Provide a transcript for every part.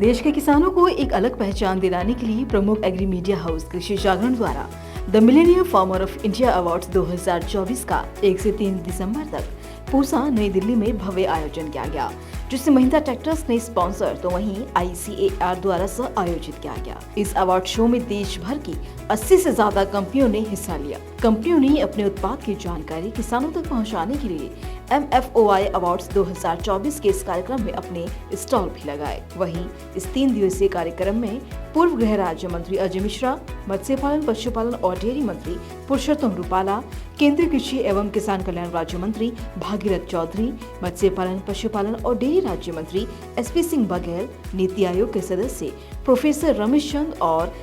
देश के किसानों को एक अलग पहचान दिलाने के लिए प्रमुख एग्री मीडिया हाउस कृषि जागरण द्वारा the millennium farmer of India awards 2024 का 1 से 3 दिसंबर तक पूसा नई दिल्ली में भव्य आयोजन किया गया, जिसे महिंद्रा ट्रैक्टर्स ने स्पॉन्सर तो वहीं ICAR द्वारा सह आयोजित किया गया। इस अवार्ड शो में देश भर की 80 से ज्यादा कंपनियों ने हिस्सा लिया। कंपनियों ने अपने उत्पाद की जानकारी किसानों तक पहुंचाने के लिए MFOI अवार्ड्स 2024 के इस कार्यक्रम में अपने स्टॉल भी लगाए। वहीं इस 3 दिवसीय कार्यक्रम में पूर्व गृह राज्य मंत्री अजय मिश्रा, मत्स्य पालन, पशुपालन और डेयरी मंत्री पुरुषोत्तम रूपाला, केंद्रीय कृषि एवं किसान कल्याण राज्य मंत्री भागीरथ चौधरी, मत्स्य पालन, पशुपालन और डेयरी राज्य मंत्री SP सिंह बघेल, नीति आयोग के सदस्य प्रोफेसर रमेश चंद और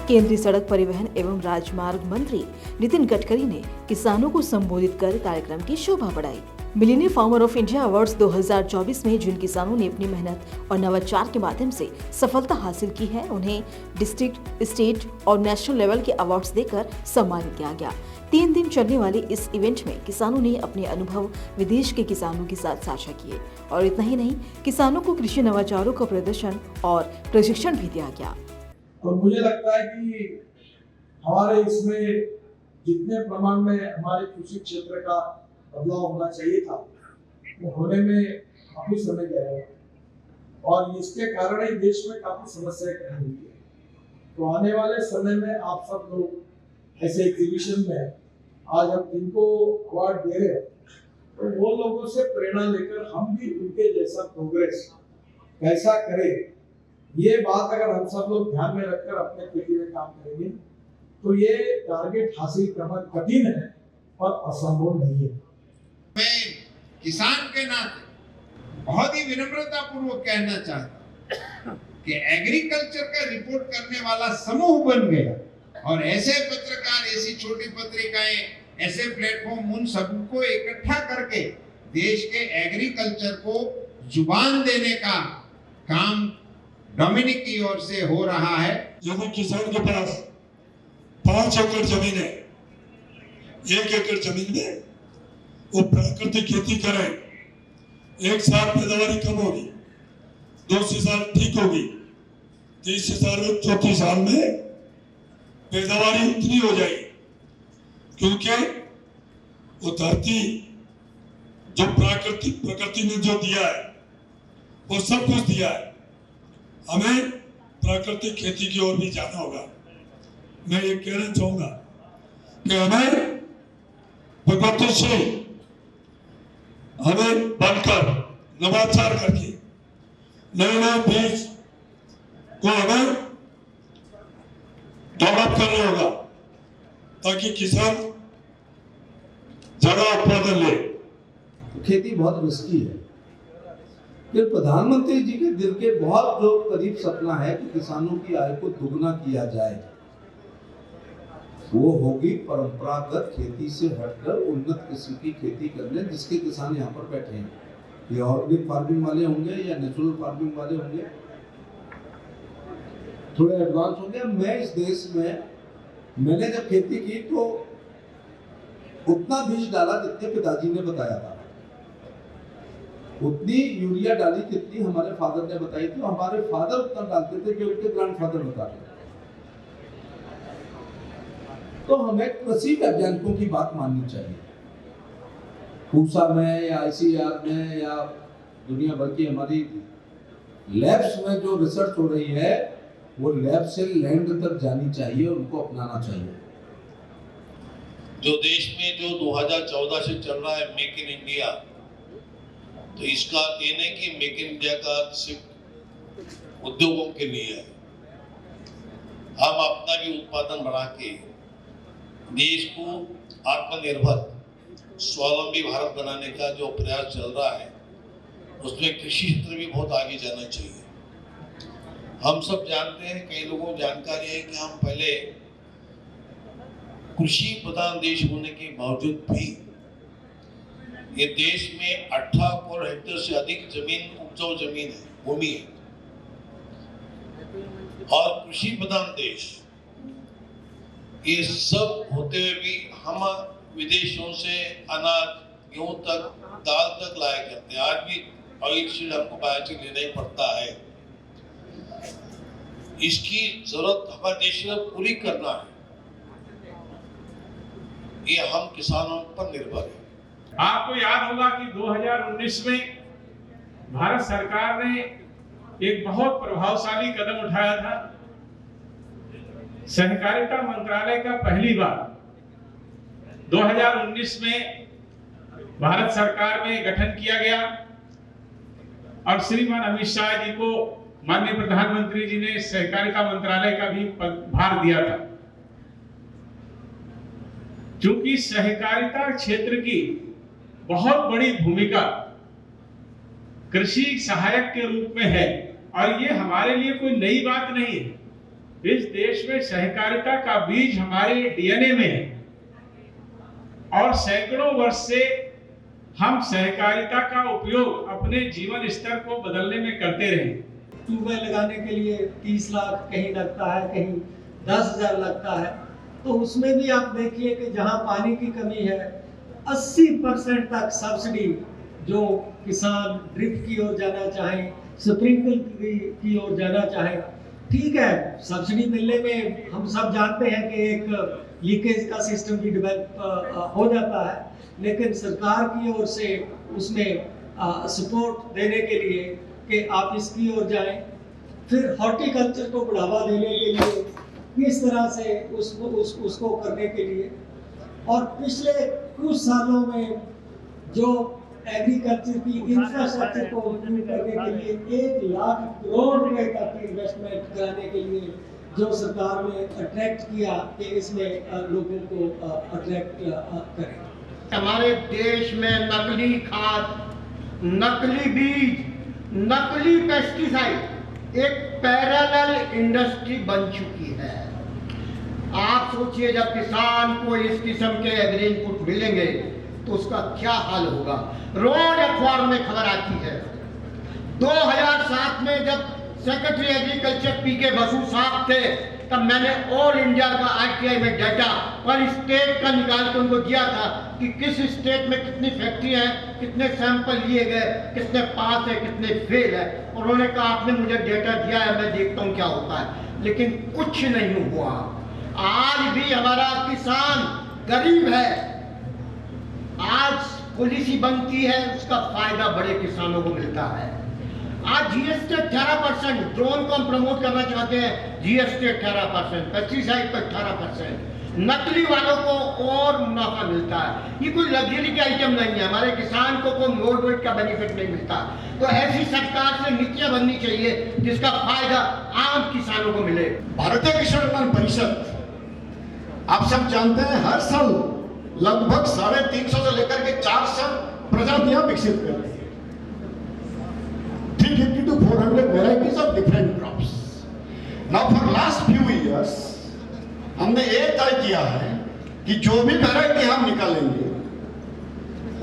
केंद्रीय सड़क परिवहन एवं राजमार्ग मंत्री नितिन गडकरी ने किसानों को संबोधित कर कार्यक्रम की शोभा बढ़ाई। Millennium farmer of India awards 2024 में जिन किसानों ने अपनी मेहनत और नवाचार के माध्यम से सफलता हासिल की है, उन्हें डिस्ट्रिक्ट, स्टेट और नेशनल लेवल के अवार्ड्स देकर सम्मानित किया गया। 3 दिन चलने वाले इस इवेंट में किसानों ने अपने अनुभव विदेश के किसानों के साथ साझा किए और इतना ही नहीं, किसानों को कृषि नवाचारों का प्रदर्शन और प्रशिक्षण भी दिया गया। और मुझे लगता है कि हमारे इसमें जितने प्रमाण में हमारे कृषि क्षेत्र का बदलाव होना चाहिए था, वो होने में काफी समय गया है और इसके कारण ही देश में काफी समस्याएं खड़ी हुई है। तो आने वाले समय में आप सब लोग ऐसे एग्जीबिशन में आज हम जिनको अवार्ड दे रहे हैं, तो वो लोगों से प्रेरणा लेकर हम भी उनके जैसा प्रोग्रेस कैसा करें, ये बात अगर हम सब लोग ध्यान में रखकर अपने खेती में काम करेंगे तो ये टारगेट हासिल करना कठिन है पर असंभव नहीं है। मैं किसान के नाते बहुत ही विनम्रता पूर्वक कहना चाहता हूं कि एग्रीकल्चर का रिपोर्ट करने वाला समूह बन गया और ऐसे पत्रकार, ऐसी छोटी पत्रिकाएं, ऐसे प्लेटफॉर्म, उन सबको इकट्ठा करके देश के एग्रीकल्चर को जुबान देने का काम डोमिनिक की ओर से हो रहा है। यदि किसान के पास 5 एकड़ जमीन है, 1 एकड़ जमीन में वो प्राकृतिक खेती करे, 1 साल पैदावारी कम होगी, दूसरे साल ठीक होगी, तीसरे साल में, चौथे साल में पैदावारी उतनी हो जाएगी, क्योंकि वो धरती जो प्रकृति ने जो दिया है वो सब कुछ दिया है। हमें प्राकृतिक खेती की ओर भी जाना होगा। मैं ये कहना चाहूंगा कि हमें प्रगतिशील, हमें बनकर नवाचार करके नए बीज को हमें डेवलप करना होगा ताकि किसान ज्यादा उत्पादन ले। खेती बहुत रिस्की है, फिर प्रधानमंत्री जी के दिल के बहुत जो करीब सपना है कि किसानों की आय को दुगना किया जाए, वो होगी परंपरागत खेती से हटकर उन्नत किस्म की खेती करने, जिसके किसान यहाँ पर बैठे हैं। ये ऑर्गेनिक फार्मिंग वाले होंगे या नेचुरल फार्मिंग वाले होंगे, थोड़े एडवांस होंगे। मैं इस देश में मैंने जब खेती की तो उतना बीज डाला जितने पिताजी ने बताया था, उतनी यूरिया डाली जितनी हमारे फादर ने बताई थी। हमारे फादर उतना डालते थे कि उनके ग्रैंडफादर बताते थे। तो हमें कृषि वैज्ञानिकों की बात माननी चाहिए। पूसा में या ICAR में या दुनिया भर की हमारी लैब्स में जो रिसर्च हो रही है, वो लैब से लैंड तक जानी चाहिए, उनको अपनाना चाहिए। जो देश में जो 2014 से चल रहा है मेक इन इंडिया, तो इसका ये नहीं कि मेक इन इंडिया का सिर्फ उद्योगों के लिए है। हम अपना भी उत्पादन बढ़ा के देश को आत्मनिर्भर, स्वावलंबी भारत बनाने का जो प्रयास चल रहा है, उसमें कृषि क्षेत्र भी बहुत आगे जाना चाहिए। हम सब जानते हैं, कई लोगों को जानकारी है कि हम पहले कृषि प्रधान देश होने के बावजूद भी ये देश में 18 करोड़ हेक्टेयर से अधिक जमीन, उपजाऊ जमीन है, भूमि है, और कृषि प्रधान देश, ये सब होते हुए भी हम विदेशों से अनाज, गेहूं तक, दाल तक लाया करते हैं। आज भी ऑयल शील्ड हमको बायोटिक लेना ही पड़ता है। इसकी जरूरत हमारे देश में पूरी करना है, ये हम किसानों पर निर्भर है। आपको याद होगा कि 2019 में भारत सरकार ने एक बहुत प्रभावशाली कदम उठाया था। सहकारिता मंत्रालय का पहली बार 2019 में भारत सरकार में गठन किया गया और श्रीमान अमित शाह जी को माननीय प्रधानमंत्री जी ने सहकारिता मंत्रालय का भी भार दिया था। चूंकि सहकारिता क्षेत्र की बहुत बड़ी भूमिका कृषि सहायक के रूप में है और ये हमारे लिए कोई नई बात नहीं है। इस देश में सहकारिता का बीज हमारे डीएनए में है और सैकड़ों वर्ष से हम सहकारिता का उपयोग अपने जीवन स्तर को बदलने में करते रहे। ट्यूबवेल लगाने के लिए 30 लाख कहीं लगता है, कहीं 10,000 लगता है, तो उसमें भी आप देखिए कि जहां पानी की कमी है 80% तक सब्सिडी जो किसान ड्रिप की ओर जाना चाहें, स्प्रिंकल की ओर जाना चाहें, ठीक है, सब्सिडी मिलने में हम सब जानते हैं कि एक लीकेज का सिस्टम भी डेवलप हो जाता है, लेकिन सरकार की ओर से उसमें सपोर्ट देने के लिए कि आप इसकी ओर जाएं। फिर हॉर्टिकल्चर को बढ़ावा देने के लिए किस तरह से उसको करने के लिए, और पिछले कुछ सालों में जो एग्रीकल्चर की इंफ्रास्ट्रक्चर को इम्प्रूव करने के लिए 1 लाख करोड़ रुपए तक इन्वेस्टमेंट कराने के लिए जो सरकार ने अट्रैक्ट किया कि इसमें लोगों को अट्रैक्ट करें। हमारे देश में नकली खाद, नकली बीज, नकली पेस्टिसाइड एक पैरेलल इंडस्ट्री बन चुकी है। आप सोचिए जब किसान को इस किस्म के एग्री इनपुट मिलेंगे तो उसका क्या हाल होगा। रोज अखबार में खबर आती है 2007 में जब सेक्रेटरी एग्रीकल्चर पीके बसु साहब थे तब मैंने ऑल इंडिया का आरटीआई में डाटा पर स्टेट का निकाल के उनको दिया था कि किस स्टेट में कितनी फैक्ट्रियां हैं, कितने सैंपल लिए गए, कितने पास है, कितने फेल है। उन्होंने कहा आपने मुझे डाटा दिया है, मैं देखता हूँ क्या होता है, लेकिन कुछ नहीं हुआ। आज भी हमारा किसान गरीब है। आज पॉलिसी बनती है, उसका फायदा बड़े किसानों को मिलता है। आज जीएसटी 18%, ड्रोन को हम प्रमोट करना चाहते हैं, जीएसटी 18%, पेस्टिसाइड पर 18%, नकली वालों को और मुनाफा मिलता है। ये कोई लग्जरी का आइटम नहीं है, हमारे किसान को कोई मोड वेट का बेनिफिट नहीं मिलता। तो ऐसी सरकार से नीतियां बननी चाहिए जिसका फायदा आम किसानों को मिले। भारतीय कृषि विज्ञान परिषद आप सब जानते हैं हर साल लगभग 350 से लेकर के 400 प्रजातियां विकसित कर रही है। 350 to 400 varieties of different crops. Now for last few years हमने ये तय किया है कि जो भी वैरायटी हम निकालेंगे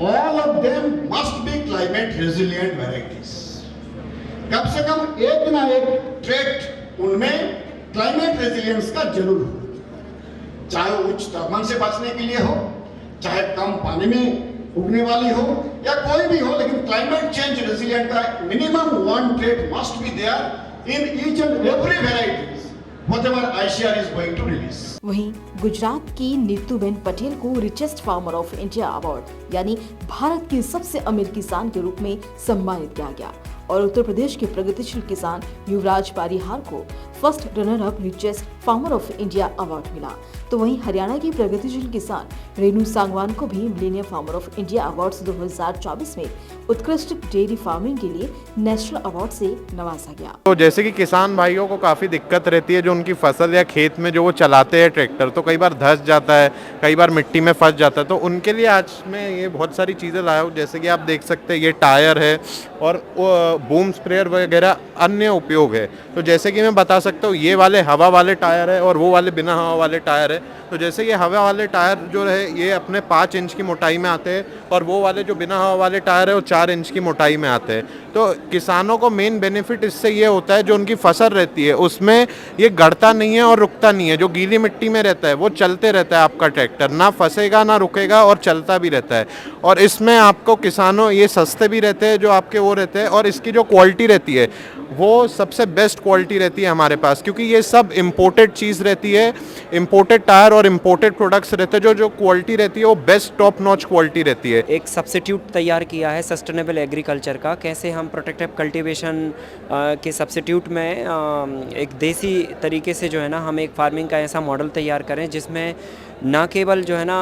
all of them must be climate resilient varieties. कम से कम एक ना एक ट्रेट उनमें क्लाइमेट रेजिलियंस का जरूर हो, चाहे उच्च तापमान से बचने के लिए हो, चाहे कम पानी में उगने वाली हो या कोई भी हो, लेकिन क्लाइमेट चेंज रेजिलिएंट का minimum 1 trait must be there in each and every varieties whatever ICAR is going to release. वहीं गुजरात की नीतूबेन पटेल को richest farmer of India award यानी भारत की सबसे अमीर किसान के रूप में सम्मानित किया गया और उत्तर प्रदेश के प्रगतिशील किसान युवराज पारीहार को first runner up richest farmer of India award मिला। तो वहीं हरियाणा की प्रगतिशील किसान रेणु सांगवान को भी millennium farmer of India awards 2024 में उत्कृष्ट डेयरी फार्मिंग के लिए नेशनल अवार्ड से नवाजा गया। तो जैसे कि किसान भाइयों को काफ़ी दिक्कत रहती है, जो उनकी फसल या खेत में जो वो चलाते हैं ट्रैक्टर, तो कई बार धंस जाता है, कई बार मिट्टी में फंस जाता है, तो उनके लिए आज मैं ये बहुत सारी चीज़ें लाया हूँ। जैसे कि आप देख सकते हैं ये टायर है और बूम स्प्रेयर वगैरह अन्य उपयोग है। तो जैसे कि मैं बता सकता हूँ ये वाले हवा वाले टायर टायर है और वो वाले बिना हवा वाले टायर है। तो जैसे ये हवा वाले टायर जो है ये अपने 5 इंच की मोटाई में आते हैं और वो वाले जो बिना हवा वाले टायर है वो 4 इंच की मोटाई में आते हैं। तो किसानों को मेन बेनिफिट इससे ये होता है जो उनकी फसल रहती है उसमें ये गड़ता नहीं है और रुकता नहीं है। जो गीली मिट्टी में रहता है वो चलते रहता है, आपका ट्रैक्टर ना फंसेगा ना रुकेगा और चलता भी रहता है। और इसमें आपको किसानों ये सस्ते भी रहते हैं जो आपके वो रहते हैं, और इसकी जो क्वालिटी रहती है वो सबसे बेस्ट क्वालिटी रहती है हमारे पास, क्योंकि ये सब इम्पोर्टेड चीज़ रहती है, इम्पोर्टेड टायर और इम्पोर्टेड प्रोडक्ट्स रहते हैं। जो क्वालिटी रहती है वो बेस्ट टॉप नॉच क्वालिटी रहती है। एक सब्स्टिट्यूट तैयार किया है सस्टेनेबल एग्रीकल्चर का, कैसे हम प्रोटेक्टिव कल्टीवेशन के सब्स्टिट्यूट में एक देसी तरीके से जो है ना हम एक फार्मिंग का ऐसा मॉडल तैयार करें जिसमें ना केवल जो है ना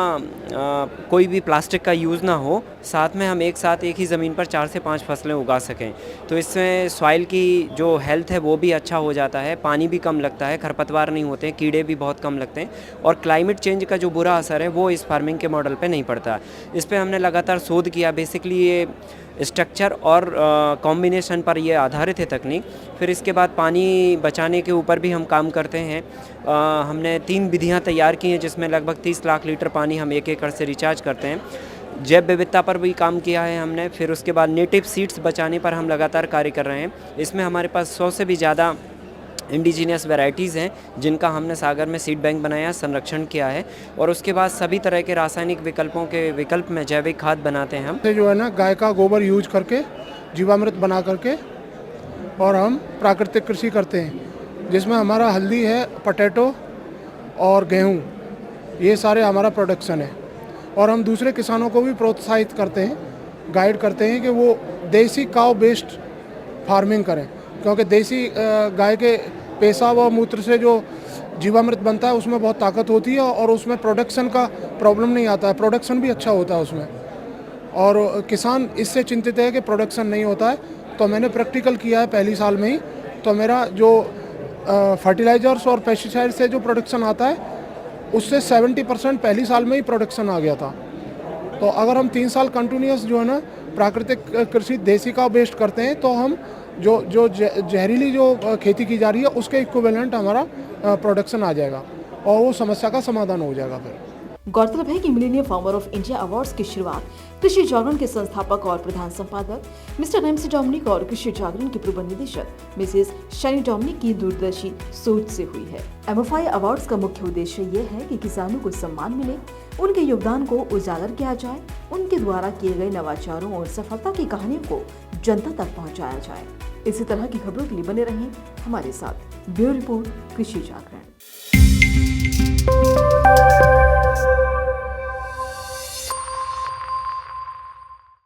कोई भी प्लास्टिक का यूज़ ना हो, साथ में हम एक साथ एक ही ज़मीन पर 4 से 5 फसलें उगा सकें। तो इसमें सॉइल की जो हेल्थ है वो भी अच्छा हो जाता है, पानी भी कम लगता है, खरपतवार नहीं होते हैं, कीड़े भी बहुत कम लगते हैं और क्लाइमेट चेंज का जो बुरा असर है वो इस फार्मिंग के मॉडल पे नहीं पड़ता। इस पे हमने लगातार शोध किया। बेसिकली ये स्ट्रक्चर और कॉम्बिनेशन पर ये आधारित है तकनीक। फिर इसके बाद पानी बचाने के ऊपर भी हम काम करते हैं। हमने 3 विधियां तैयार की हैं जिसमें लगभग 30 लाख लीटर पानी हम 1 एकड़ से रिचार्ज करते हैं। जैव विविधता पर भी काम किया है हमने। फिर उसके बाद नेटिव सीड्स बचाने पर हम लगातार कार्य कर रहे हैं। इसमें हमारे पास 100 से भी ज़्यादा इंडिजीनियस वैरायटीज़ हैं जिनका हमने सागर में सीड बैंक बनाया, संरक्षण किया है। और उसके बाद सभी तरह के रासायनिक विकल्पों के विकल्प में जैविक खाद बनाते हैं हम। जो है ना गाय का गोबर यूज करके जीवामृत बना करके और हम प्राकृतिक कृषि करते हैं जिसमें हमारा हल्दी है, पोटैटो और गेहूँ, ये सारे हमारा प्रोडक्शन है। और हम दूसरे किसानों को भी प्रोत्साहित करते हैं, गाइड करते हैं कि वो देसी काउ बेस्ड फार्मिंग करें, क्योंकि देसी गाय के पेशाब और मूत्र से जो जीवामृत बनता है उसमें बहुत ताकत होती है और उसमें प्रोडक्शन का प्रॉब्लम नहीं आता है, प्रोडक्शन भी अच्छा होता है उसमें। और किसान इससे चिंतित है कि प्रोडक्शन नहीं होता है, तो मैंने प्रैक्टिकल किया है पहली साल में ही। तो मेरा जो फर्टिलाइजर्स और पेस्टिसाइड से जो प्रोडक्शन आता है उससे 70% पहली साल में ही प्रोडक्शन आ गया था। तो अगर हम 3 साल कंटिन्यूस जो है ना प्राकृतिक कृषि देसी का बेस्ड करते हैं तो हम जो जहरीली जो खेती की जा रही है उसके इक्विवेलेंट हमारा प्रोडक्शन आ जाएगा और वो समस्या का समाधान हो जाएगा। फिर गौरतलब है कि millennium farmer of India awards की शुरुआत कृषि जागरण के संस्थापक और प्रधान संपादक मिस्टर एमसी डोमिनिक और कृषि जागरण के प्रबंध निदेशक मिसेस शनी डोमिनिक की दूरदर्शी सोच से हुई है। MFI अवार्ड्स का मुख्य उद्देश्य ये है कि किसानों को सम्मान मिले, उनके योगदान को उजागर किया जाए, उनके द्वारा किए गए नवाचारों और सफलता की कहानियों को जनता तक पहुँचाया जाए। इसी तरह की खबरों के लिए बने रहें हमारे साथ। ब्यूरो रिपोर्ट, कृषि जागरण।